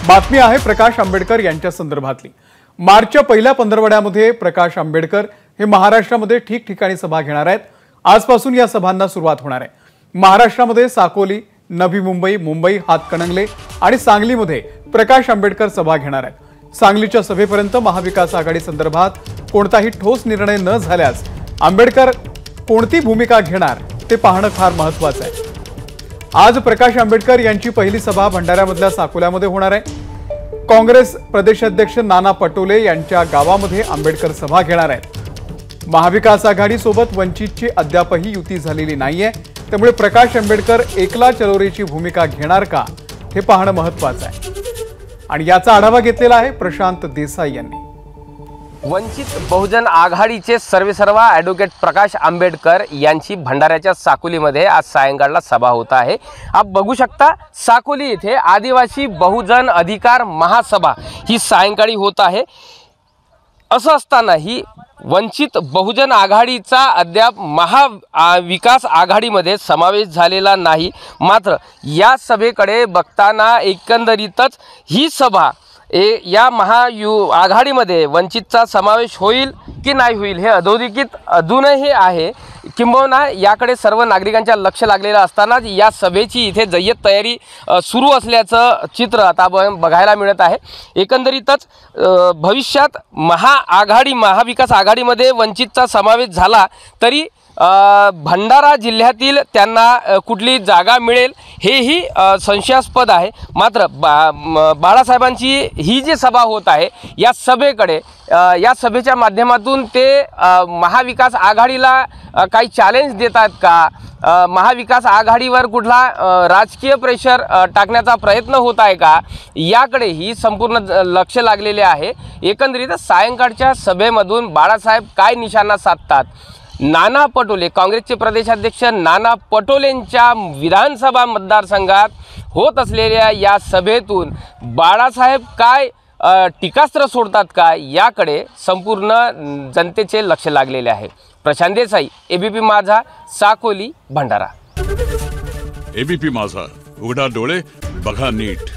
बातमी आहे प्रकाश आंबेडकर यांच्या संदर्भातली। मार्चच्या पहिल्या पंधरवड्यामध्ये प्रकाश आंबेडकर हे महाराष्ट्रामध्ये ठिकठिकाणी सभा घेणार आहेत। आजपासून या सभांना सुरुवात होणार आहे। महाराष्ट्रामध्ये साकोली, नवी मुंबई, मुंबई, हातकणंगले आणि सांगलीमध्ये प्रकाश आंबेडकर सभा घेणार आहेत। सांगलीच्या सभेपर्यंत महाविकास आघाडी संदर्भात कोणताही ठोस निर्णय न झाल्यास आंबेडकर कोणती भूमिका घेणार ते पाहणं फार महत्त्वाचं आहे। आज प्रकाश आंबेडकर यांची पहिली सभा भंडाऱ्यामधल्या साकोल्यामध्ये होणार आहे। काँग्रेस प्रदेशाध्यक्ष नाना पटोले यांच्या गावामध्ये आंबेडकर सभा घेणार आहेत। महाविकास आघाडी सोबत वंचितची अद्यापही युती झालेली नाहीये, त्यामुळे प्रकाश आंबेडकर एकला चलोरीची भूमिका घेणार का हे पाहणं महत्त्वाचं आहे। आणि याचा आढावा घेतलेला आहे प्रशांत देसाई यांनी। वंचित बहुजन आघाडीचे सर्वेसर्वा ॲडव्होकेट प्रकाश आंबेडकर यांची भंडाऱ्याच्या साकोलीमध्ये आज सायंकाळला सभा होत आहे। आप बघू शकता साकोली येथे आदिवासी बहुजन अधिकार महासभा ही सायंकाळी होत आहे। असं असताना ही वंचित बहुजन आघाडीचा अद्याप महाविकास आघाडीमध्ये समावेश झालेला नाही। मात्र या सभेकडे बघताना एकंदरीतच ही सभा या आघाडीमध्ये वंचितचा समावेश होईल की नाही होईल हे अधोरेखित अजूनही आहे। किंबहुना याकडे सर्व नागरिकांच्या लक्ष लागलेलं असतानाच या सभेची इथे जय्यत तयारी सुरू असल्याचं चित्र आता बघायला मिळत आहे। एकंदरीतच भविष्यात महाविकास आघाडीमध्ये वंचितचा समावेश झाला तरी भंडारा जिल्ह्यातील त्यांना कुठली जागा मिळेल हेही संशयास्पद आहे। मात्र बाळासाहेबांची ही जी सभा होत आहे या सभेकडे या सभेच्या माध्यमातून ते महाविकास आघाडीला काही चॅलेंज देतात का, महाविकास आघाडीवर कुठला राजकीय प्रेशर टाकण्याचा प्रयत्न होत आहे का, याकडे ही संपूर्ण लक्ष लागलेले आहे। एकंदरीत सायंकाळच्या सभेमधून बाळासाहेब काय निशाणा साधतात, नाना पटोले काँग्रेसचे प्रदेशाध्यक्ष नाना पटोलेंच्या विधानसभा मतदारसंघात होत असलेल्या या सभेतून बाळासाहेब काय टीकास्त्र सोडतात का, याकडे संपूर्ण जनतेचे लक्ष लागलेले आहे। प्रशांत देसाई, एबीपी माझा, साकोली, भंडारा। एबीपी माझा, उघडा डोळे बघा नीट।